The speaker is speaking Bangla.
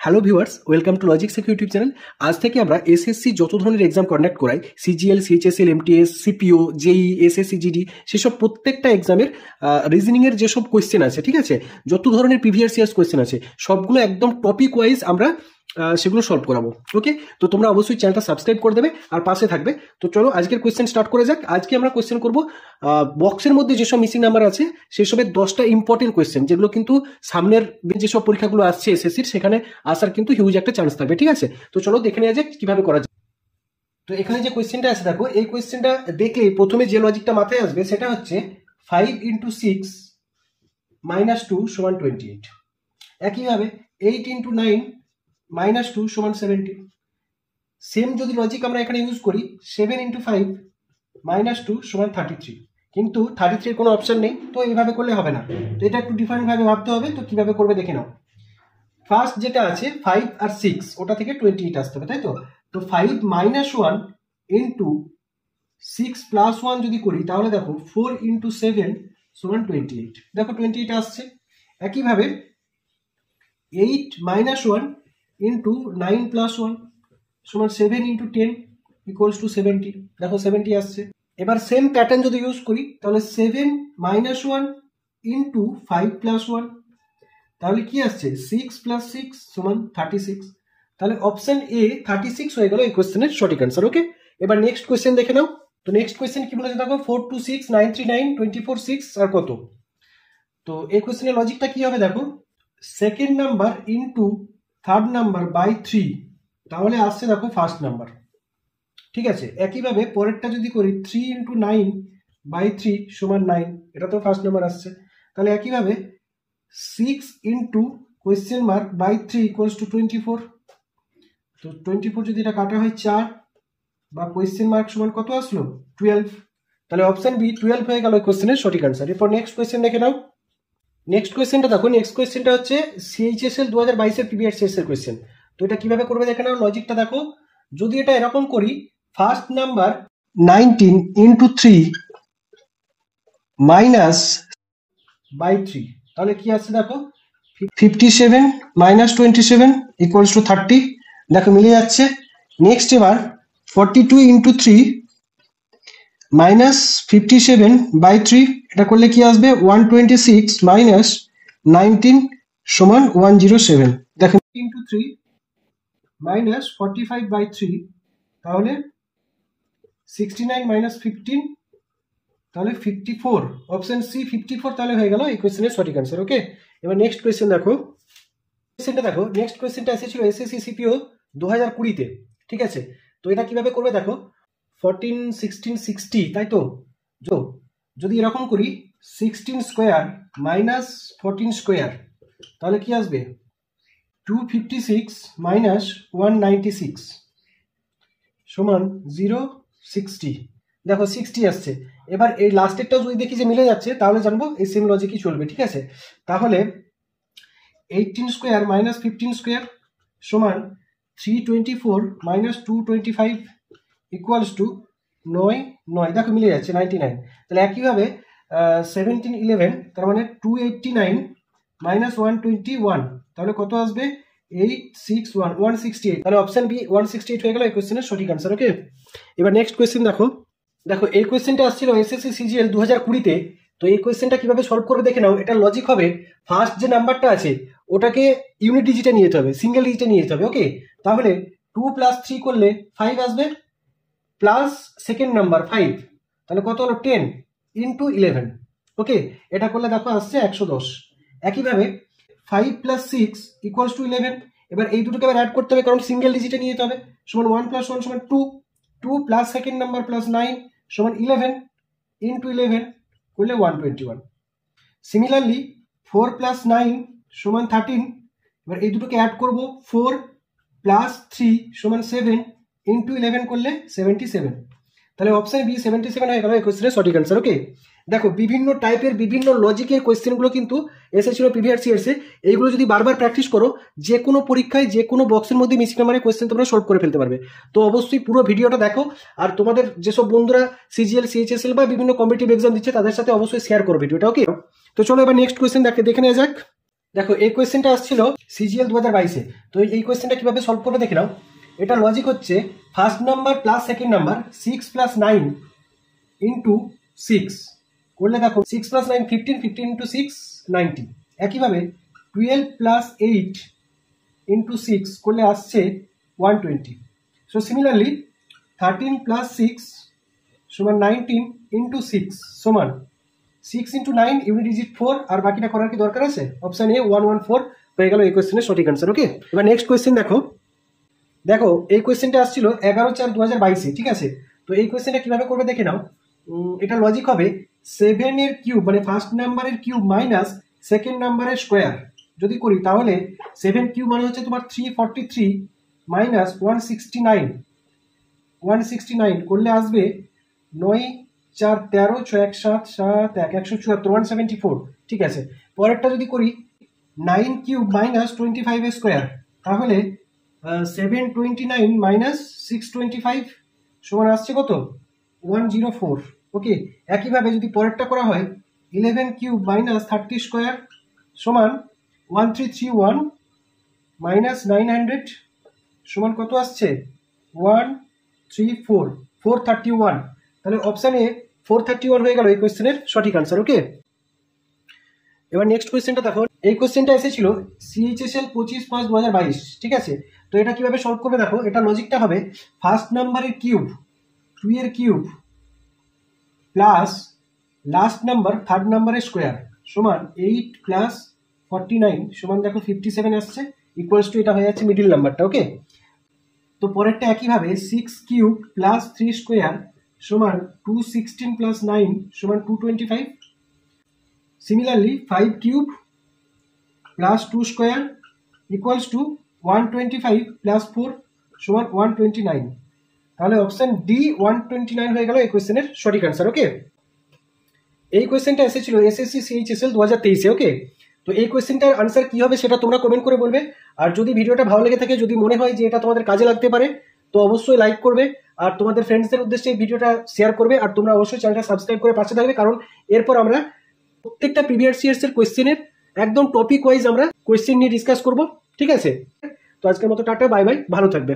Hello viewers, welcome to logic sec YouTube channel. আজ থেকে আমরা এসএসসি যত ধরনের এক্সাম কন্ডাক্ট করাই, CGL, CHSL, MTS, CPO, JE, SSC GD, সেসব প্রত্যেকটা এক্সামের রিজনিংয়ের যেসব কোয়েশ্চেন আছে, ঠিক আছে, যত ধরনের প্রিভিয়াস ইয়ার্স কোয়েশ্চেন আছে সবগুলো একদম টপিক ওয়াইজ আমরা সেগুলো সলভ করাবো। ওকে, তো তোমরা অবশ্যই চ্যানেলটা সাবস্ক্রাইব করে দেবে আর পাশে থাকবে। তো চলো আজকের কোয়েশ্চেন স্টার্ট করে যাক। আজকে আমরা কোয়েশ্চেন করব বক্সের মধ্যে যেসব মিসিং নাম্বার আছে সেসবের 10টা ইম্পর্টেন্ট কোয়েশ্চেন, যেগুলো কিন্তু সামনের যেসব পরীক্ষাগুলো আসছে এসএসসির, সেখানে আসার কিন্তু হিউজ একটা চান্স থাকবে। ঠিক আছে, তো চলো দেখে নেওয়া যাক কিভাবে করা যায়। তো এখানে যে কোয়েশ্চেনটা আছে দেখো, এই কোয়েশ্চেনটা দেখলে প্রথমে যে লজিকটা মাথায় আসবে সেটা হচ্ছে 5 × 6 - 2 = 28। একইভাবে 8 × 9 - 2 = 70। সেম যদি লজিক আমরা এখানে ইউজ করি 7 × 5 - 2 = 33, কিন্তু 33 কোনো অপশন নেই, তো এইভাবে করলে হবে না। তো এটা একটু ডিফারেন্ট ভাবে ভাবতে হবে। তো কিভাবে করবে দেখে নাও। ফার্স্ট যেটা আছে 5 আর 6, ওটা থেকে 28 আসতে হবে, তাই তো। তো 5 - 1 × 6 + 1 যদি করি তাহলে দেখো 4 × 7 = 28। দেখো 28 আসছে। একইভাবে 8 - 1 × 9 + 1 = 7 × 10 = 70। দেখো 70 আসছে। এবার সেম প্যাটার্ন যদি ইউজ করি তাহলে 7 - 1 × 5 + 1, তাহলে কি আসছে 6 + 6 = 36। তাহলে অপশন এ 36 হয়ে গেল এই কোশ্চেনের সঠিক অ্যান্সার। ওকে, এবার নেক্সট কোশ্চেন দেখে নাও। তো নেক্সট কোশ্চেন কি বলেছে দেখো, 4 2 6 9 3 9 24 6 আর কত। তো এই কোশ্চেনের লজিকটা কি হবে দেখো, second number into third number by 3, তাহলে আসছে দেখো ফার্স্ট নাম্বার। ঠিক আছে, একইভাবে পরেরটা যদি করি 3 × 9 বাই 3 = 9, এটা তো ফার্স্ট নাম্বার আসছে। তাহলে একইভাবে 6 × বাই 3 = 24। তো 24 যদি এটা কাটা হয় 4 বা কোয়েশ্চেন মার্ক সমান কত আসলো 12। তাহলে অপশন বি 12 হয়ে গেল কোয়েশ্চেনের সঠিক আনসার। এরপর নেক্সট কোয়েশ্চেন দেখে নাও। নেক্সট কোয়েশ্চেনটা দেখো, নেক্সট কোয়েশ্চেনটা হচ্ছে সিএইচএসএল 2022 এর প্রিভিয়াস ইয়ার্সের কোয়েশ্চেন। তো এটা কিভাবে করবে দেখে নাও। লজিকটা দেখো, যদি এটা এরকম করি ফার্স্ট নাম্বার 19 × 3 মাইনাস বাই 3, তাহলে কি আসছে দেখো 57 - 27 = 30। দেখো মিলে যাচ্ছে। নেক্সট এবার 42 × 3 -57 বাই 3, এটা করলে কি আসবে 126 - 19 = 107। দেখো × 3 -45 বাই 3, তাহলে 69 - 15, তাহলে 54। অপশন সি 54 তাহলে হয়ে গেল এই কোয়েশ্চেনের সঠিক অ্যান্সার। ওকে, এবার নেক্সট কোয়েশ্চেন দেখো। কোয়েশ্চেনটা দেখো, নেক্সট কোয়েশ্চেনটা এসেছিল এসএসসি সিপিও 2020-তে। ঠিক আছে, তো এটা কিভাবে করবে দেখো, 14 16 60, তাই তো। যদি এরকম করি 16 স্কোয়ার মাইনাস 14 স্কোয়ার, তাহলে কি আসবে 256 - 196 = 060। দেখো 60 আসছে। এবার এই লাস্টেরটাও যদি দেখি যে মিলে যাচ্ছে তাহলে জানবো এই সেম লজিকই চলবে। ঠিক আছে, তাহলে 18 স্কোয়ার মাইনাস 15 স্কোয়ার = 324 - 225 = 9। দেখো মিলে যাচ্ছে 99। তাহলে একইভাবে 17 11, তার মানে 289 - 121, তাহলে কত আসবে 861 168। তাহলে অপশন বি 168 হয়ে গেল এই কোয়েশ্চেনের সঠিক আনসার। ওকে, এবার নেক্সট কোয়েশ্চেন দেখো। এই কোয়েশ্চেনটা আসছিল এসএসসি সিজিএল 2020-তে। তো এই কোয়েশ্চেনটা কিভাবে সলভ করবে দেখে নাও। এটা লজিক হবে, ফার্স্ট যে নাম্বারটা আছে ওটাকে ইউনিট ডিজিটে নিয়ে যেতে হবে, সিঙ্গেল ডিজিটে নিয়ে যেতে হবে। ওকে, তাহলে 2 + 3 করলে 5 আসবে, প্লাস সেকেন্ড নাম্বার 5, তাহলে কত হলো 10 × 11। ওকে, এটা করলে দেখো আসছে 110। একইভাবে 5 + 6 = 11। এবার এই দুটোকে আবার অ্যাড করতে হবে, কারণ সিঙ্গেল ডিজিটে নিয়ে যেতে হবে। 1 + 1 = 2, 2 প্লাস সেকেন্ড নাম্বার প্লাস 9 = 11 × 11 করলে 121। সিমিলারলি 4 + 9 = 13। এবার এই দুটোকে অ্যাড করব, 4 + 3 = 7 × 11 করলে 77। তাহলে অপশন বি 77 হয়ে গেল এই কোয়েশ্চেনের সঠিক অ্যান্সার। ওকে, দেখো বিভিন্ন টাইপের বিভিন্ন লজিকের কোয়েশ্চেনগুলো কিন্তু এসেছিল প্রিভিয়াস ইয়ার্সে। এইগুলো যদি বারবার প্র্যাকটিস করো, যে কোনো পরীক্ষায় যে কোনো বক্সের মধ্যে মিসিং নাম্বারের কোয়েশ্চেন তোমরা সলভ করে ফেলতে পারবে। তো অবশ্যই পুরো ভিডিওটা দেখো, আর তোমাদের যেসব বন্ধুরা সিজিএল, সিএইচএসএল বা বিভিন্ন কম্পিটিটিভ এক্সাম দিচ্ছে তাদের সাথে অবশ্যই শেয়ার করো ভিডিওটা। ওকে, তো চলো এবার নেক্সট কোয়েশ্চেন দেখে নেওয়া যাক। দেখো এই কোয়েশ্চেনটা আসছিল সিজিএল 2022-এ। তো এই কোয়েশ্চেনটা কিভাবে সলভ করবে দেখে নাও। এটা লজিক হচ্ছে first number plus second number 6 plus 9 into 6 করলে দেখো 6 প্লাস 9 15, 15 ইন্টু 6 90। একইভাবে 12 প্লাস 8 ইন্টু 6 করলে আসছে 120। সো সিমিলারলি 13 প্লাস 6 সমান 19 ইন্টু 6 সমান 6 ইন্টু 9 ইউনিট ডিজিট 4, আর বাকিটা করার কি দরকার আছে? অপশন এ 114 হয়ে গেল এই কোয়েশ্চেনের সঠিক আনসার। ওকে, এবার নেক্সট কোয়েশ্চেন দেখো। দেখো এই কোয়েশ্চেনটা আসছিল 11/4/2022-এ, ঠিক আছে। তো এই কোয়েশ্চেনটা কিভাবে করবে দেখে নাও। এটা লজিক হবে 7 এর কিউব মানে ফার্স্ট নাম্বারের কিউব মাইনাস সেকেন্ড নাম্বারের স্কোয়ার যদি করি, তাহলে 7 কিউব মানে হচ্ছে তোমার 343 মাইনাস 169 করলে আসবে 9 4 13 6 1 7 7 1 174 174, ঠিক আছে। পরেরটা যদি করি 9 কিউব মাইনাস 25 স্কোয়ার, তাহলে 729 মাইনাস 625 সমান আসছে কত? 104। ওকে, একইভাবে যদি পরেরটা করা হয় 11 কিউব মাইনাস 30 স্কোয়ার সমান 1331 মাইনাস 900 সমান কত আসছে? 134 431। তাহলে অপশান এ 431 হয়ে গেল এই কোয়েশ্চেনের সঠিক আনসার। ওকে, এবার নেক্সট কোয়েশ্চেনটা দেখো। এই কোয়েশ্চেনটা এসেছিল সিএইচএসএল 25/5/2022, ঠিক আছে। তো এটা কিভাবে সলভ করবে দেখো। এটা লজিকটা হবে ফার্স্ট নাম্বারের কিউব 2 এর cube plus last number third নাম্বারের স্কোয়ার সমান 8 প্লাস 49 সমান দেখো 57 আসছে, ইকুয়ালস টু এটা হয়ে যাচ্ছে মিডিল নাম্বারটা। ওকে, তো পরেরটা একইভাবে 6 কিউব প্লাস 3 স্কোয়ার সমান 216 প্লাস 9 সমান 225। Similarly 5 cube plus 2 square equals to 125 plus 4 সমান 129। তাহলে অপশন ডি 129 হয়ে গেল এই কোয়েশ্চেনের সঠিক আনসার। ওকে, এই কোয়েশ্চেনটা এসেছিল এসএসসি সিএইচএসএল 2023-এ। ওকে, তো এই কোয়েশ্চেনটার আনসার কি হবে সেটা তোমরা কমেন্ট করে বলবে। আর যদি ভিডিওটা ভালো লেগে থাকে, যদি মনে হয় যে এটা তোমাদের কাজে লাগতে পারে, তো অবশ্যই লাইক করবে আর তোমাদের ফ্রেন্ডসদের উদ্দেশ্যে এই ভিডিওটা শেয়ার করবে। আর তোমরা অবশ্যই চ্যানেলটা সাবস্ক্রাইব করে পাশে থাকবে, কারণ এরপর আমরা প্রত্যেকটা প্রিভিয়াস ইয়ার্স এর কোয়েশ্চেনের একদম টপিক ওয়াইজ আমরা কোয়েশ্চেন নিয়ে ডিসকাস করব, ঠিক আছে। তো আজকের মতো টাটা, বাই বাই, ভালো থাকবে।